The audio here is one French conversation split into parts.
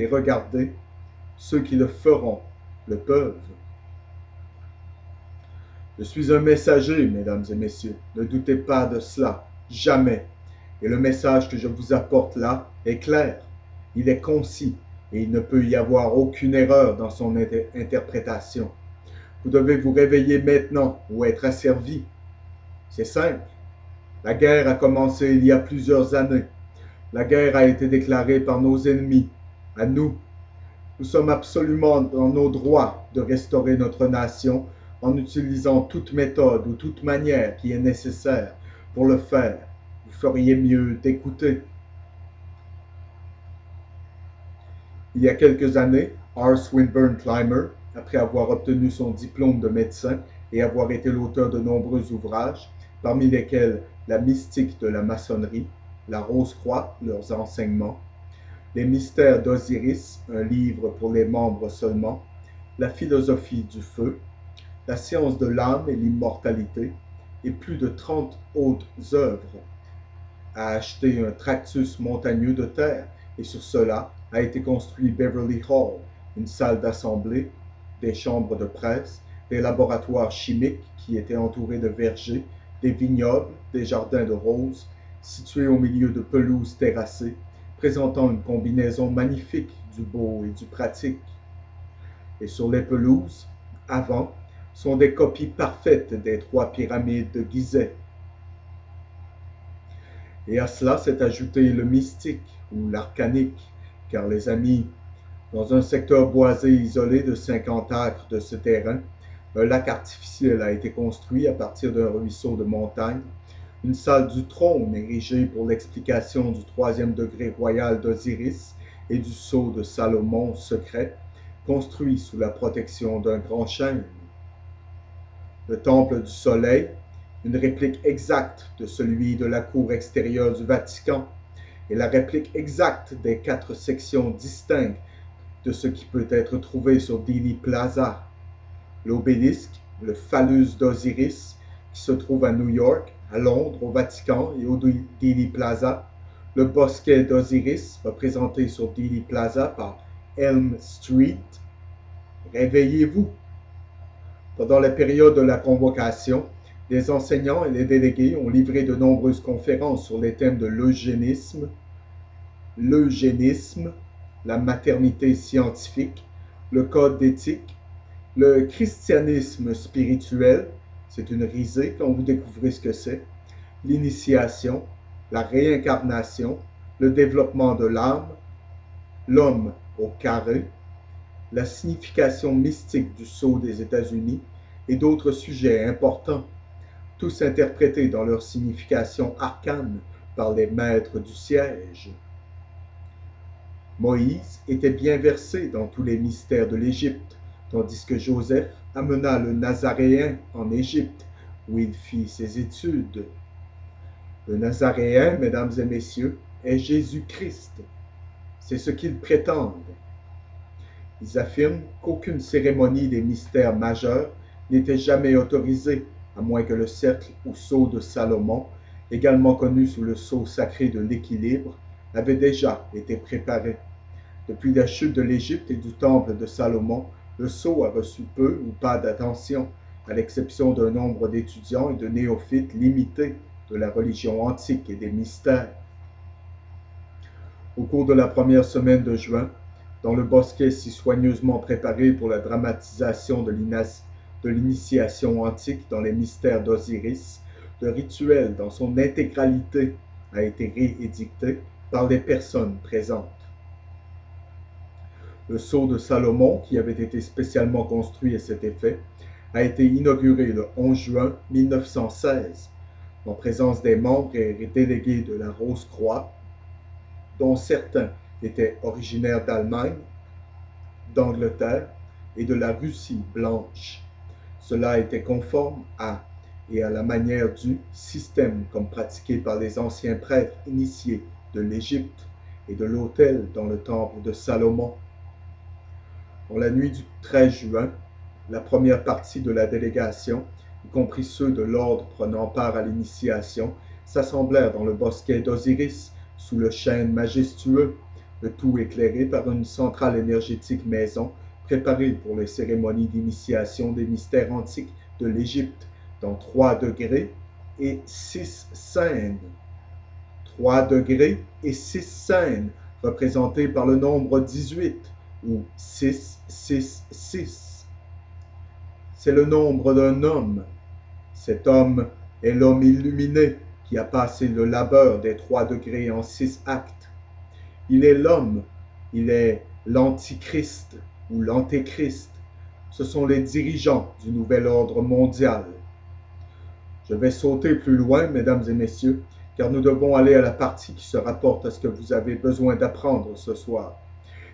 et regardez, ceux qui le feront le peuvent. Je suis un messager, mesdames et messieurs, ne doutez pas de cela, jamais. Et le message que je vous apporte là est clair, il est concis, et il ne peut y avoir aucune erreur dans son interprétation. Vous devez vous réveiller maintenant ou être asservi. C'est simple. La guerre a commencé il y a plusieurs années. La guerre a été déclarée par nos ennemis, à nous. Nous sommes absolument dans nos droits de restaurer notre nation en utilisant toute méthode ou toute manière qui est nécessaire pour le faire. Vous feriez mieux d'écouter. Il y a quelques années, R. Swinburne Clymer, après avoir obtenu son diplôme de médecin et avoir été l'auteur de nombreux ouvrages, parmi lesquels La mystique de la maçonnerie, La Rose-Croix, leurs enseignements, Les mystères d'Osiris, un livre pour les membres seulement, La philosophie du feu, La science de l'âme et l'immortalité, et plus de 30 autres œuvres, a acheté un tractus montagneux de terre, et sur cela a été construit Beverly Hall, une salle d'assemblée, des chambres de presse, des laboratoires chimiques qui étaient entourés de vergers, des vignobles, des jardins de roses, situés au milieu de pelouses terrassées, présentant une combinaison magnifique du beau et du pratique. Et sur les pelouses, avant, sont des copies parfaites des 3 pyramides de Gizeh. Et à cela s'est ajouté le mystique ou l'arcanique, car les amis, dans un secteur boisé isolé de 50 acres de ce terrain, un lac artificiel a été construit à partir d'un ruisseau de montagne, une salle du trône érigée pour l'explication du 3e degré royal d'Osiris et du sceau de Salomon secret, construit sous la protection d'un grand chêne. Le temple du soleil, une réplique exacte de celui de la cour extérieure du Vatican, et la réplique exacte des 4 sections distinctes de ce qui peut être trouvé sur Dealey Plaza. L'obélisque, le phallus d'Osiris, qui se trouve à New York, à Londres, au Vatican et au Dealey Plaza. Le bosquet d'Osiris, représenté sur Dealey Plaza par Elm Street. Réveillez-vous! Pendant la période de la convocation, les enseignants et les délégués ont livré de nombreuses conférences sur les thèmes de l'eugénisme, la maternité scientifique, le code d'éthique, le christianisme spirituel, c'est une risée quand vous découvrez ce que c'est, l'initiation, la réincarnation, le développement de l'âme, l'homme au carré, la signification mystique du sceau des États-Unis et d'autres sujets importants, tous interprétés dans leur signification arcane par les maîtres du siège. Moïse était bien versé dans tous les mystères de l'Égypte, tandis que Joseph amena le Nazaréen en Égypte, où il fit ses études. Le Nazaréen, mesdames et messieurs, est Jésus-Christ. C'est ce qu'ils prétendent. Ils affirment qu'aucune cérémonie des mystères majeurs n'était jamais autorisée, à moins que le cercle ou sceau de Salomon, également connu sous le sceau sacré de l'équilibre, avait déjà été préparé. Depuis la chute de l'Égypte et du temple de Salomon, le sceau a reçu peu ou pas d'attention, à l'exception d'un nombre d'étudiants et de néophytes limités de la religion antique et des mystères. Au cours de la première semaine de juin, dans le bosquet si soigneusement préparé pour la dramatisation de l'initiation antique dans les mystères d'Osiris, le rituel dans son intégralité a été réédicté par les personnes présentes. Le sceau de Salomon, qui avait été spécialement construit à cet effet, a été inauguré le 11 juin 1916, en présence des membres et délégués de la Rose-Croix, dont certains étaient originaires d'Allemagne, d'Angleterre et de la Russie blanche. Cela était conforme à et à la manière du système comme pratiqué par les anciens prêtres initiés de l'Égypte et de l'autel dans le temple de Salomon. Dans la nuit du 13 juin, la première partie de la délégation, y compris ceux de l'ordre prenant part à l'initiation, s'assemblèrent dans le bosquet d'Osiris, sous le chêne majestueux, le tout éclairé par une centrale énergétique maison préparée pour les cérémonies d'initiation des mystères antiques de l'Égypte dans 3 degrés et 6 scènes. 3 degrés et 6 scènes représentés par le nombre 18 ou 666. C'est le nombre d'un homme. Cet homme est l'homme illuminé qui a passé le labeur des 3 degrés en 6 actes. Il est l'homme, il est l'antichrist ou l'antéchrist. Ce sont les dirigeants du nouvel ordre mondial. Je vais sauter plus loin, mesdames et messieurs, car nous devons aller à la partie qui se rapporte à ce que vous avez besoin d'apprendre ce soir.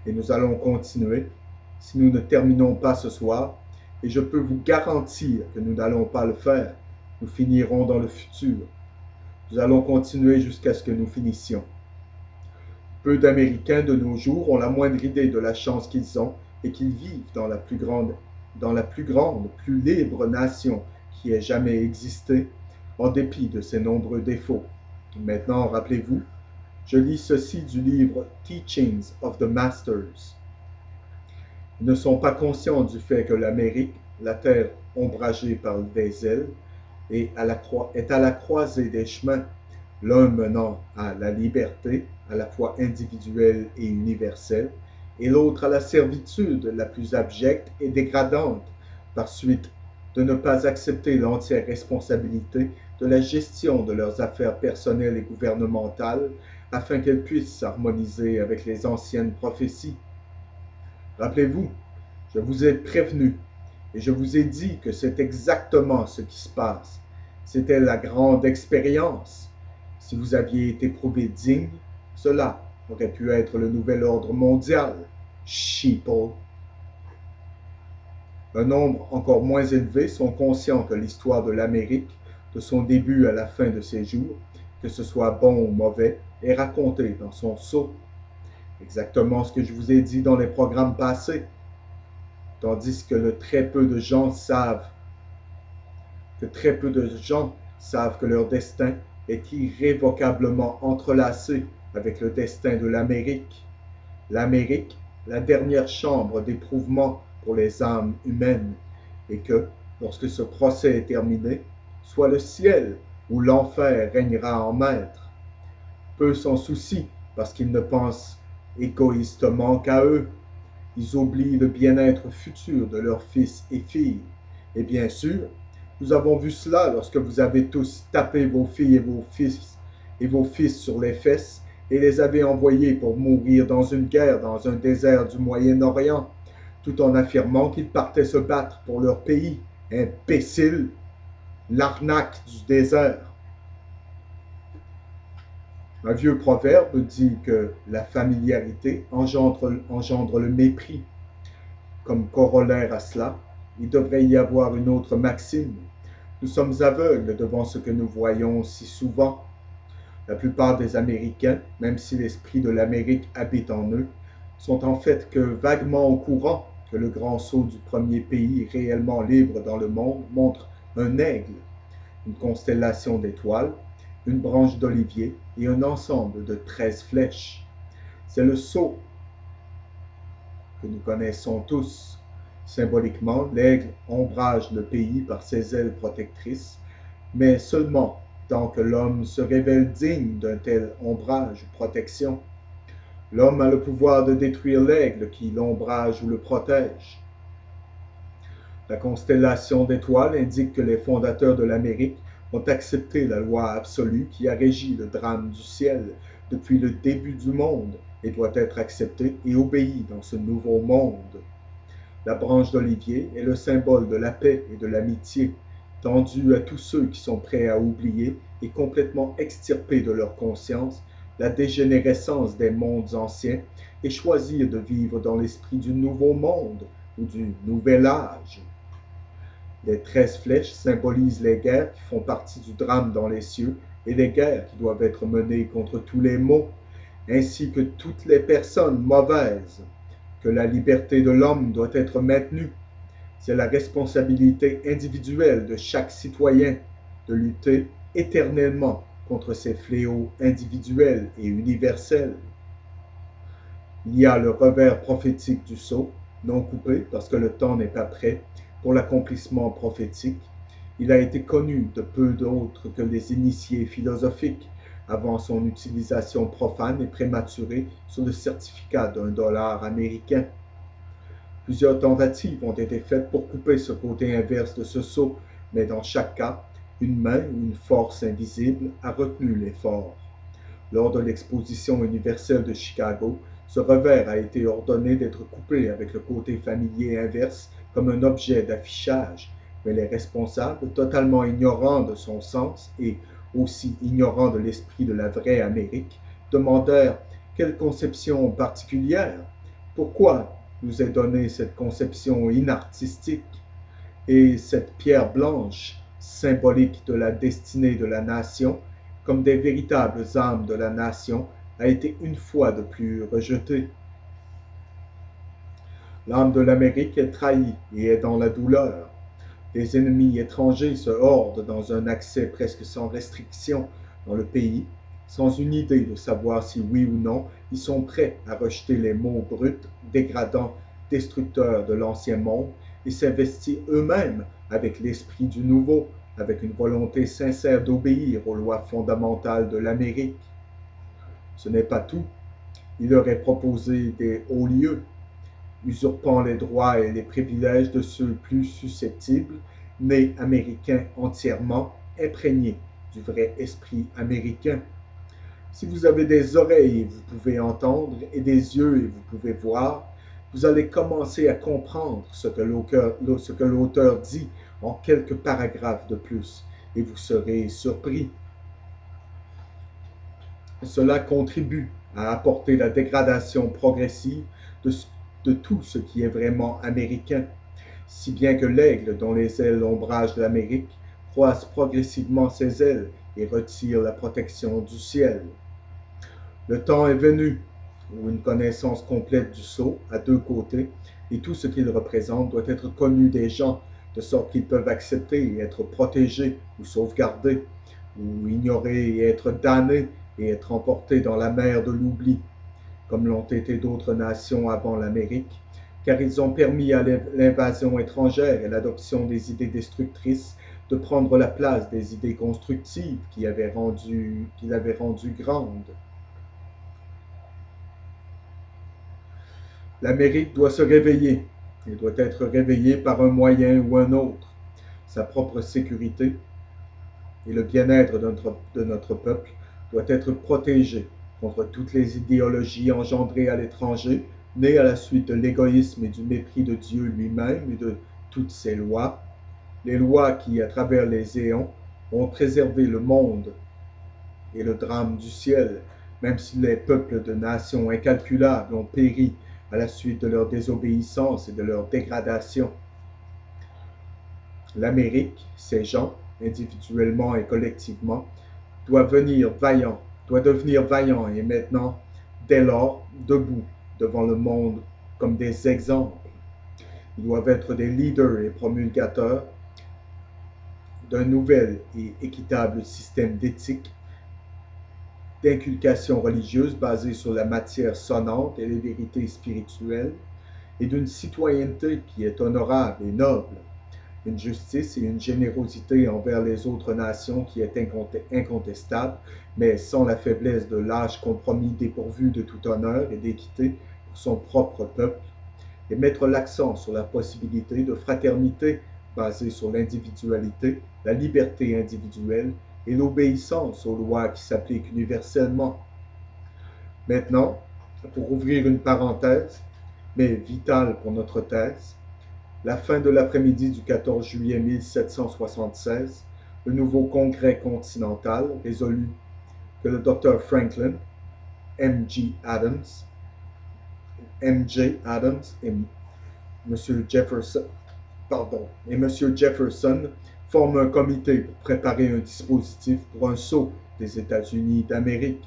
Et nous allons continuer, si nous ne terminons pas ce soir, et je peux vous garantir que nous n'allons pas le faire, nous finirons dans le futur. Nous allons continuer jusqu'à ce que nous finissions. Peu d'Américains de nos jours ont la moindre idée de la chance qu'ils ont et qu'ils vivent dans la plus grande, plus libre nation qui ait jamais existé, en dépit de ses nombreux défauts. Maintenant, rappelez-vous, je lis ceci du livre Teachings of the Masters. Ils ne sont pas conscients du fait que l'Amérique, la terre ombragée par des ailes, est à la croisée des chemins, l'un menant à la liberté, à la fois individuelle et universelle, et l'autre à la servitude la plus abjecte et dégradante, par suite de ne pas accepter l'entière responsabilité de la gestion de leurs affaires personnelles et gouvernementales, afin qu'elles puissent s'harmoniser avec les anciennes prophéties. Rappelez-vous, je vous ai prévenu et je vous ai dit que c'est exactement ce qui se passe. C'était la grande expérience. Si vous aviez été prouvé digne, cela aurait pu être le nouvel ordre mondial. Sheeple. Un nombre encore moins élevé sont conscients que l'histoire de l'Amérique, de son début à la fin de ses jours, que ce soit bon ou mauvais, est racontée dans son sceau. Exactement ce que je vous ai dit dans les programmes passés. Tandis que très peu de gens savent que leur destin est irrévocablement entrelacé avec le destin de l'Amérique. L'Amérique, la dernière chambre d'éprouvement pour les âmes humaines, et que, lorsque ce procès est terminé, soit le ciel ou l'enfer régnera en maître. Peu s'en soucient parce qu'ils ne pensent égoïstement qu'à eux. Ils oublient le bien-être futur de leurs fils et filles. Et bien sûr, nous avons vu cela lorsque vous avez tous tapé vos filles et vos fils sur les fesses et les avez envoyés pour mourir dans une guerre dans un désert du Moyen-Orient, tout en affirmant qu'ils partaient se battre pour leur pays. Imbéciles! L'arnaque du désert. Un vieux proverbe dit que la familiarité engendre le mépris. Comme corollaire à cela, il devrait y avoir une autre maxime. Nous sommes aveugles devant ce que nous voyons si souvent. La plupart des Américains, même si l'esprit de l'Amérique habite en eux, sont en fait que vaguement au courant que le grand sceau du premier pays réellement libre dans le monde montre un aigle, une constellation d'étoiles, une branche d'olivier et un ensemble de 13 flèches. C'est le sceau que nous connaissons tous. Symboliquement, l'aigle ombrage le pays par ses ailes protectrices, mais seulement tant que l'homme se révèle digne d'un tel ombrage ou protection. L'homme a le pouvoir de détruire l'aigle qui l'ombrage ou le protège. La constellation d'étoiles indique que les fondateurs de l'Amérique ont accepté la loi absolue qui a régi le drame du ciel depuis le début du monde et doit être acceptée et obéie dans ce nouveau monde. La branche d'olivier est le symbole de la paix et de l'amitié, tendue à tous ceux qui sont prêts à oublier et complètement extirper de leur conscience la dégénérescence des mondes anciens et choisir de vivre dans l'esprit du nouveau monde ou du nouvel âge. Les 13 flèches symbolisent les guerres qui font partie du drame dans les cieux et les guerres qui doivent être menées contre tous les maux, ainsi que toutes les personnes mauvaises, que la liberté de l'homme doit être maintenue. C'est la responsabilité individuelle de chaque citoyen de lutter éternellement contre ces fléaux individuels et universels. Il y a le revers prophétique du sceau, non coupé parce que le temps n'est pas prêt pour l'accomplissement prophétique. Il a été connu de peu d'autres que les initiés philosophiques avant son utilisation profane et prématurée sur le certificat d'1 $ américain. Plusieurs tentatives ont été faites pour couper ce côté inverse de ce sceau, mais dans chaque cas, une main ou une force invisible a retenu l'effort. Lors de l'exposition universelle de Chicago, ce revers a été ordonné d'être coupé avec le côté familier inverse comme un objet d'affichage, mais les responsables, totalement ignorants de son sens et aussi ignorants de l'esprit de la vraie Amérique, demandèrent quelle conception particulière, pourquoi nous est donnée cette conception inartistique et cette pierre blanche, symbolique de la destinée de la nation, comme des véritables âmes de la nation, a été une fois de plus rejetée. L'âme de l'Amérique est trahie et est dans la douleur. Les ennemis étrangers se hordent dans un accès presque sans restriction dans le pays, sans une idée de savoir si oui ou non ils sont prêts à rejeter les mots bruts, dégradants, destructeurs de l'ancien monde et s'investir eux-mêmes avec l'esprit du nouveau, avec une volonté sincère d'obéir aux lois fondamentales de l'Amérique. Ce n'est pas tout. Il leur est proposé des hauts lieux, usurpant les droits et les privilèges de ceux plus susceptibles, nés américains entièrement, imprégnés du vrai esprit américain. Si vous avez des oreilles, vous pouvez entendre, et des yeux, et vous pouvez voir, vous allez commencer à comprendre ce que l'auteur dit en quelques paragraphes de plus, et vous serez surpris. Cela contribue à apporter la dégradation progressive de, de tout ce qui est vraiment américain, si bien que l'aigle dont les ailes ombragent l'Amérique croise progressivement ses ailes et retire la protection du ciel. Le temps est venu où une connaissance complète du sceau à deux côtés et tout ce qu'il représente doit être connu des gens, de sorte qu'ils peuvent accepter et être protégés ou sauvegardés, ou ignorer et être damnés et être emportés dans la mer de l'oubli, comme l'ont été d'autres nations avant l'Amérique, car ils ont permis à l'invasion étrangère et l'adoption des idées destructrices de prendre la place des idées constructives qui l'avaient rendue grande. L'Amérique doit se réveiller, et doit être réveillée par un moyen ou un autre. Sa propre sécurité et le bien-être de notre peuple doit être protégé contre toutes les idéologies engendrées à l'étranger, nées à la suite de l'égoïsme et du mépris de Dieu lui-même et de toutes ses lois, les lois qui, à travers les éons, ont préservé le monde et le drame du ciel, même si les peuples de nations incalculables ont péri à la suite de leur désobéissance et de leur dégradation. L'Amérique, ses gens, individuellement et collectivement, doit devenir vaillant et maintenant, dès lors, debout devant le monde comme des exemples. Ils doivent être des leaders et promulgateurs d'un nouvel et équitable système d'éthique, d'inculcation religieuse basée sur la matière sonnante et les vérités spirituelles, et d'une citoyenneté qui est honorable et noble, une justice et une générosité envers les autres nations qui est incontestable, mais sans la faiblesse de lâche compromis dépourvu de tout honneur et d'équité pour son propre peuple, et mettre l'accent sur la possibilité de fraternité basée sur l'individualité, la liberté individuelle et l'obéissance aux lois qui s'appliquent universellement. Maintenant, pour ouvrir une parenthèse, mais vitale pour notre thèse, la fin de l'après-midi du 14 juillet 1776, le nouveau Congrès continental résolut que le Dr Franklin, M.J. Adams et M. Jefferson forment un comité pour préparer un dispositif pour un saut des États-Unis d'Amérique.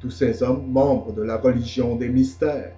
Tous ces hommes, membres de la religion des mystères,